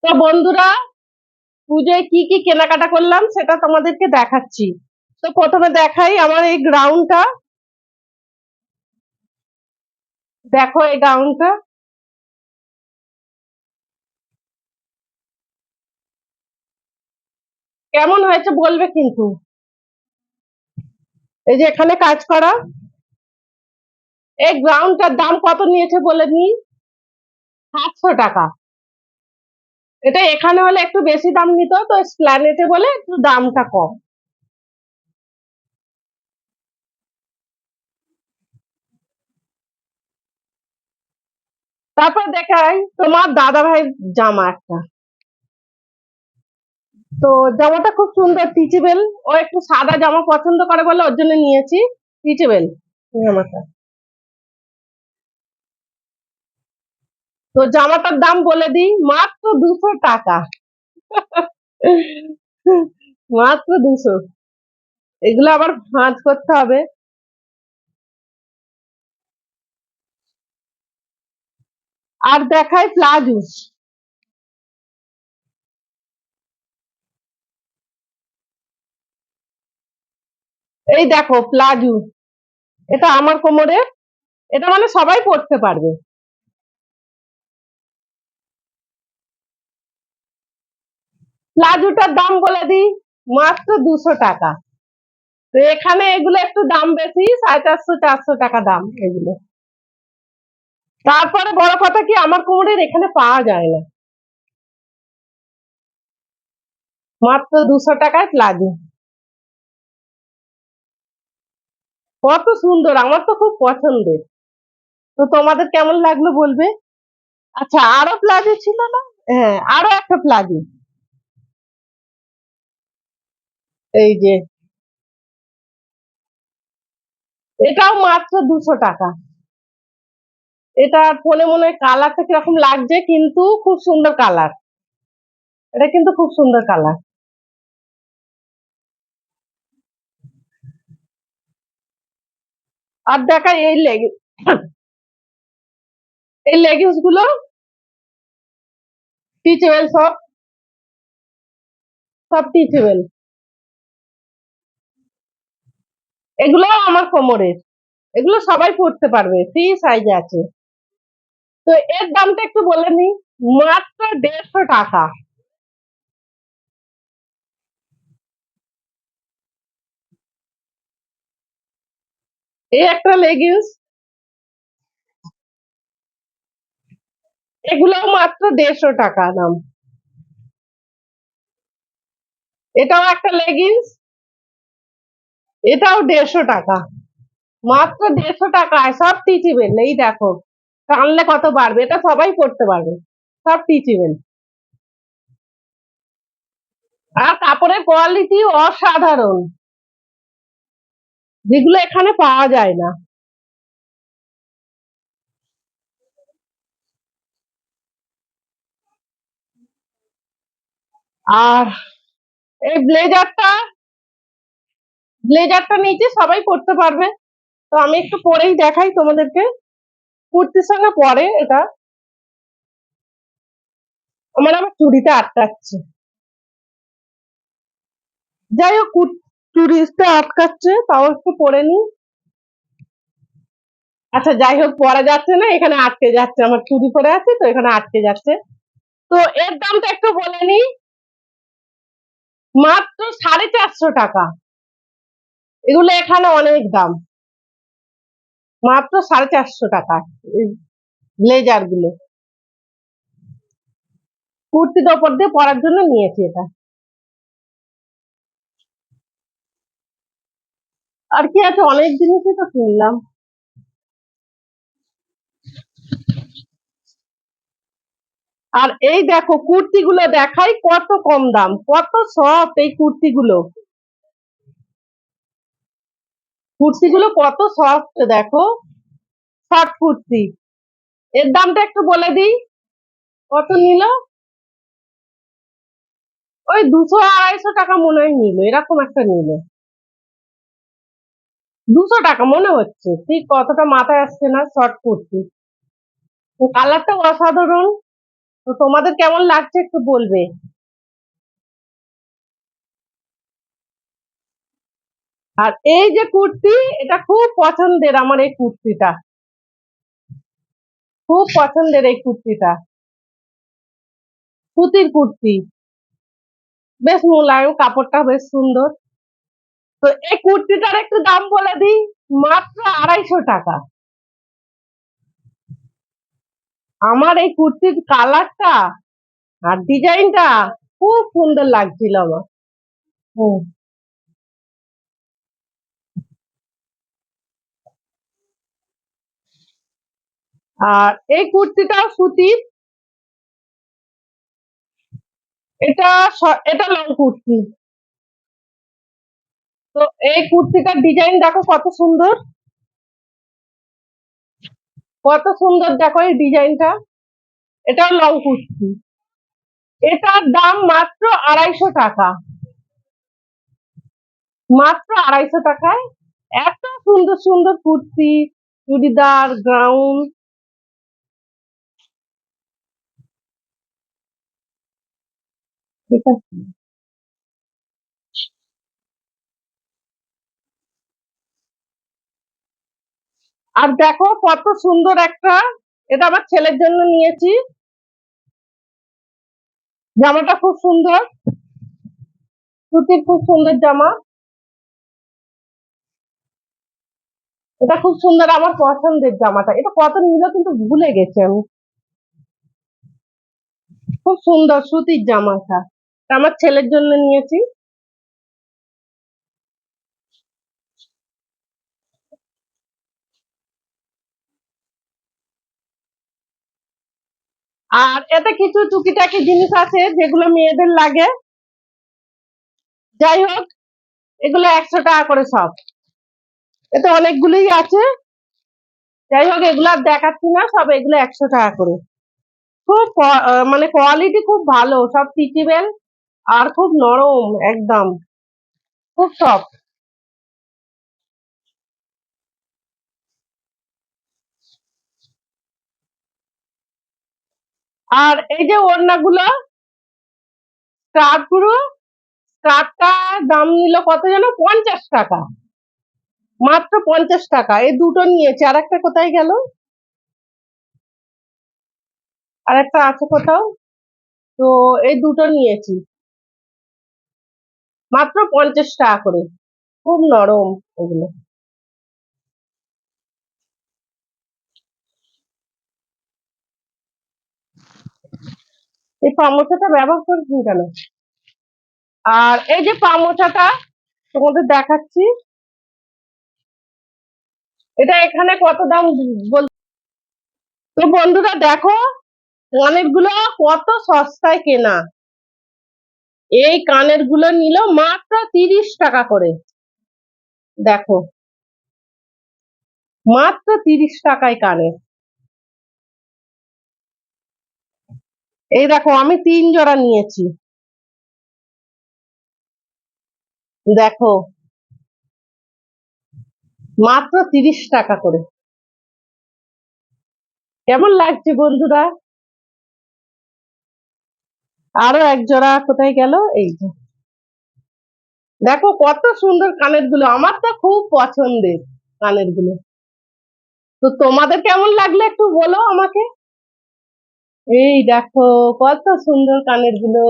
তো বন্ধুরা, পুজোয় কি কি কেনাকাটা করলাম সেটা তোমাদেরকে দেখাচ্ছি। তো প্রথমে দেখাই আমার এই গ্রাউন্ডটা। দেখো এই গ্রাউন্ডটা কেমন হয়েছে বলবে কিন্তু। এই যে এখানে কাজ করা, এই গ্রাউন্ডটার দাম কত নিয়েছে বলে নি? 700 টাকা। এটা এখানে হলে একটু বেশি দাম নিত, তো এসপ্ল্যানেডে বলে একটু দামটা কম। তারপর দেখাই তোমার দাদা ভাইয়ের জামা একটা। তো জামাটা খুব সুন্দর, টিচেবেল। ও একটু সাদা জামা পছন্দ করে বলে ওর জন্য নিয়েছি টিচেবেল জামাটা। তো জামাটার দাম বলে দিই, মাত্র 200 টাকা। মাত্র 200। এগুলো আবার ভাঁজ করতে হবে। আর দেখাই প্লাজো। এই দেখো প্লাজো, এটা আমার কোমরে। এটা মানে সবাই পরতে পারবে। প্লাজোটার দাম বলে দিই, মাত্র 200 টাকা। তো এখানে এগুলো একটু দাম বেশি, 450-400 টাকা দাম এগুলো। তারপরে বড় কথা কি, আমার কোমরের এখানে পাওয়া যায় না। মাত্র 200 টাকায় প্লাজো। কত সুন্দর, আমার তো খুব পছন্দের। তো তোমাদের কেমন লাগলো বলবে। আচ্ছা, আরো প্লাজো ছিল না? হ্যাঁ, আরো একটা প্লাজো। এই যে এটাও মাত্র 200 টাকা। এটা ফোনে মনে হয় কালারটা কিরকম লাগছে, কিন্তু খুব সুন্দর কালার। এটা কিন্তু খুব সুন্দর কালার। আর দেখা এই লেগিংস গুলো টিচেবল, সব সব টিচেবল। এগুলো আমার কোমরের, এগুলো সবাই পড়তে পারবে, ফ্রি সাইজে আছে। তো এর দামটা একটু বলে নি, মাত্র 150 টাকা। এই একটা লেগিংস, এগুলোও মাত্র 150 টাকা দাম। এটাও একটা লেগিংস, এটাও 150 টাকা। মাত্র 150 টাকায় সব টিচিবেল। এই দেখো, টানলে কত বাড়বে, এটা সবাই করতে পারবে, সব টিচিবেল। আর কাপড়ের কোয়ালিটি অসাধারণ, যেগুলো এখানে পাওয়া যায় না। আর এই ব্লেজারটা নিচে সবাই পরতে পারবে। তো আমি একটু পরেই দেখাই তোমাদেরকে। কুর্তির সঙ্গে পরে এটা। আমার চুড়িতে আটকাচ্ছে। যাই হোক, চুড়িতে আটকাচ্ছে, তাও একটু পরে নি। আচ্ছা যাই হোক, পরা যাচ্ছে না, এখানে আটকে যাচ্ছে, আমার চুড়ি পরে আছে তো এখানে আটকে যাচ্ছে। তো এর দামটা একটু বলে নি, মাত্র 450 টাকা। এগুলো এখানে অনেক দাম। মাত্র 450 টাকা ব্লেজার গুলো। কুর্তির ওপর দিয়ে পরার জন্য নিয়েছি এটা। আর কি আছে, অনেক জিনিসই তো কিনলাম। আর এই দেখো কুর্তি গুলো দেখাই, কত কম দাম, কত সফট এই কুর্তিগুলো। কুর্তিগুলো কত সফট দেখো, শর্ট কুর্তি। এর দামটা একটু বলে দিই, কত নিল। ওই 200-250 টাকা মনে হয় নিল, এরকম একটা নিল। 200 টাকা মনে হচ্ছে, ঠিক কতটা মাথায় আসছে না। শর্ট কুর্তি, কালারটা অসাধারণ। তো তোমাদের কেমন লাগছে একটু বলবে। আর এই যে কুর্তি, এটা খুব পছন্দের আমার, এই কুর্তিটা খুব পছন্দের, এই কুর্তিটা সুতির কুর্তি, বেশ মোলায়েম, কাপড়টা বেশ সুন্দর। তো এই কুর্তিটার একটু দাম বলে দিই, মাত্র 250 টাকা। আমার এই কুর্তির কালারটা আর ডিজাইনটা খুব সুন্দর লাগছিল আমার। হুম। আর এই কুর্তিটাও সুতির। এটা এটা লং কুর্তি। তো এই কুর্তিটার ডিজাইন দেখো কত সুন্দর, কত সুন্দর দেখো এই ডিজাইনটা। এটাও লং কুর্তি। এটার দাম মাত্র 250 টাকা। মাত্র 250 টাকায় এত সুন্দর সুন্দর কুর্তি, চুড়িদার, গাউন। ঠিক আছে। আর দেখো কত সুন্দর একটা, এটা আমার ছেলের জন্য নিয়েছি। জামাটা খুব সুন্দর, সুতির, খুব সুন্দর জামা। এটা খুব সুন্দর, আমার পছন্দের জামাটা। এটা কত নিল কিন্তু ভুলে গেছি আমি। খুব সুন্দর সুতির জামাটা, এটা আমার ছেলের জন্য নিয়েছি। আর এতে কিছু টুকিটাকি জিনিস আছে যেগুলো মেয়েদের লাগে। যাই হোক, এগুলো 100 টাকা করে সব। এতে অনেকগুলোই আছে। যাই হোক, এগুলো আর দেখাচ্ছি না, সব এগুলো 100 টাকা করে। খুব মানে কোয়ালিটি খুব ভালো, সব স্ট্রেচেবল আর খুব নরম একদম, খুব সফট। আর এই যে ওড়নাগুলো, স্কার্ট গুলো, স্কার্টটা দাম নিল কত যেন, 50 টাকা। মাত্র 50 টাকা। এই দুটো নিয়েছে, আর একটা কোথায় গেল, আর একটা আছে কোথাও। তো এই দুটো নিয়েছি মাত্র 50 টাকা করে। খুব নরম এগুলো। এই পামোচাটা ব্যবহার করছি কেন। আর এই যে পামোচাটা তোমাদের দেখাচ্ছি, এটা এখানে কত দাম বল। তো বন্ধুরা দেখো, কানের গুলো কত সস্তায় কেনা। এই কানের গুলো নিল মাত্র 30 টাকা করে। দেখো, মাত্র 30 টাকায় কানের। এই দেখো, আমি 3 জোড়া নিয়েছি। দেখো, মাত্র 30 টাকা করে। কেমন লাগছে বন্ধুরা। আরো 1 জোড়া কোথায় গেল, এই যে। দেখো কত সুন্দর কানের গুলো, আমার তো খুব পছন্দের কানের গুলো। তো তোমাদের কেমন লাগলো একটু বলো আমাকে। এই দেখো কত সুন্দর কানের গুলো,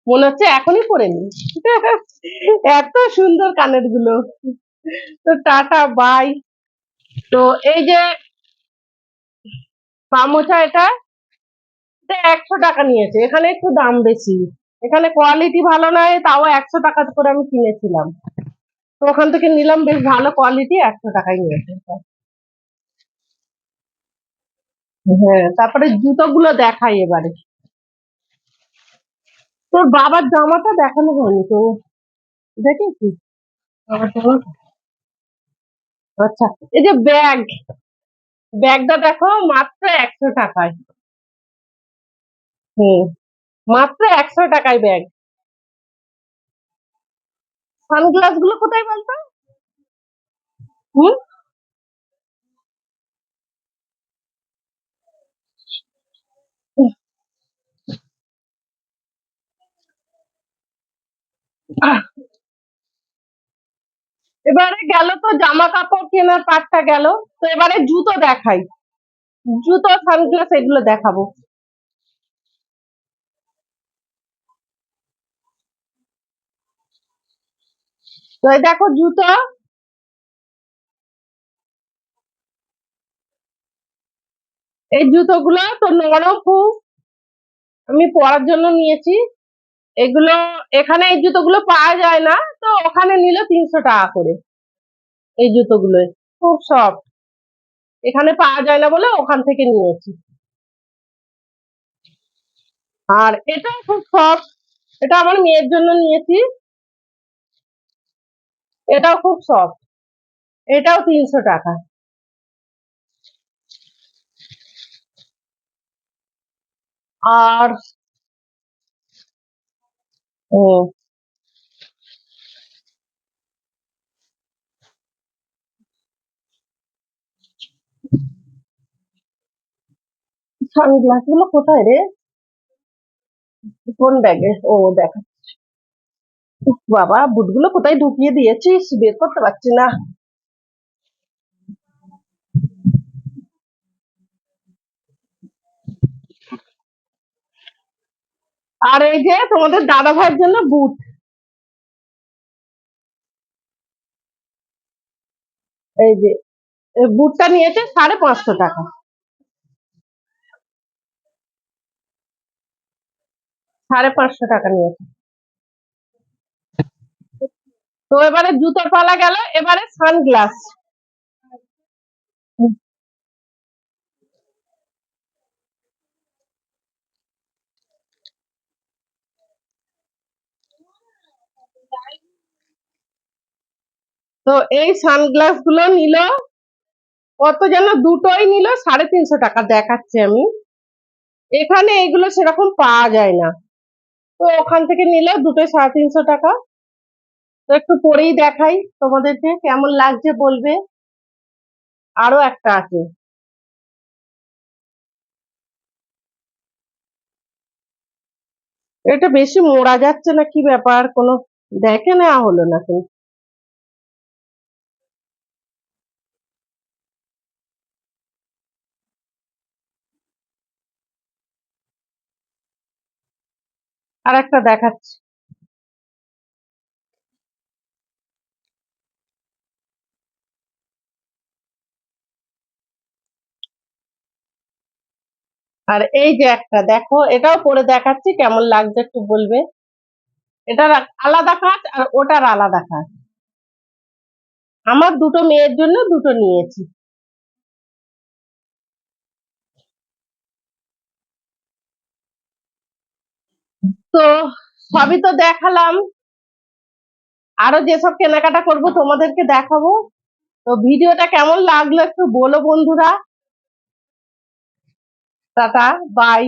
মনে হচ্ছে এখনই পরে নি। এত সুন্দর কানের গুলো। তো টাটা বাই। তো এই যে গামোছা, এটা এটা 100 টাকা নিয়েছে, এখানে একটু দাম বেশি। এখানে কোয়ালিটি ভালো নয়, তাও 100 টাকা করে আমি কিনেছিলাম। তো ওখান থেকে নিলাম, বেশ ভালো কোয়ালিটি, 100 টাকায় নিয়েছে। হ্যাঁ, তারপরে জুতো গুলো দেখাই এবারে। তোর বাবার জামাটা দেখানো হয়নি তো, দেখেছিস বাবার জামা। আচ্ছা, এই যে ব্যাগ, ব্যাগটা দেখো মাত্র 100 টাকায়। হুম, মাত্র 100 টাকায় ব্যাগ। সানগ্লাস গুলো কোথায় বলতো। হুম। এবারে গেল তো জামা কাপড় কেনার পার্টটা গেল, তো এবারে জুতো দেখাই। জুতো, সানগ্লাস এগুলো দেখাবো। তো এই দেখো জুতো, এই জুতোগুলো তো নরম খুব, আমি পরার জন্য নিয়েছি। এগুলো এখানে এই জুতোগুলো পাওয়া যায় না, তো ওখানে নিল 300 টাকা করে। এই জুতোগুলো খুব সফট, এখানে পাওয়া যায় না বলে ওখান থেকে নিয়েছি। আর এটাও খুব সফট, এটা আমার মেয়ের জন্য নিয়েছি। এটাও খুব সফট, এটাও 300 টাকা। আর ও সানগ্লাস গুলো কোথায় রে? কোন ব্যাগে? ও দেখা। উফ বাবা, বুটগুলো কোথায় ঢুকিয়ে দিয়েছিস, বের করতে পারছি না। আর এই যে তোমাদের দাদা ভাইয়ের জন্য বুট, এই যে এই বুটটা নিয়েছে 550 টাকা। 550 টাকা নিয়েছে। তো এবারে জুতোর পালা গেল, এবারে সানগ্লাস। তো এই সানগ্লাস গুলো নিল কত যেন, দুটোই নিল 350 টাকা দেখাচ্ছে আমি। এখানে এগুলো সেরকম পাওয়া যায় না, তো ওখান থেকে নিল দুটোই 350 টাকা। তো একটু পরেই দেখাই তোমাদেরকে, কেমন লাগছে বলবে। আরো একটা আছে, এটা বেশি মোড়া যাচ্ছে না, কি ব্যাপার, কোনো দেখে নেওয়া হলো না কিন্তু। আর একটা দেখাচ্ছি। আর এই যে একটা দেখো, এটাও পরে দেখাচ্ছি, কেমন লাগছে একটু বলবে। এটার আলাদা কাজ আর ওটার আলাদা কাজ। আমার দুটো মেয়ের জন্য দুটো নিয়েছি। তো সবই তো দেখালাম, আরো যেসব কেনাকাটা করব তোমাদেরকে দেখাবো। তো ভিডিওটা কেমন লাগলো একটু বলো বন্ধুরা। Tata, by.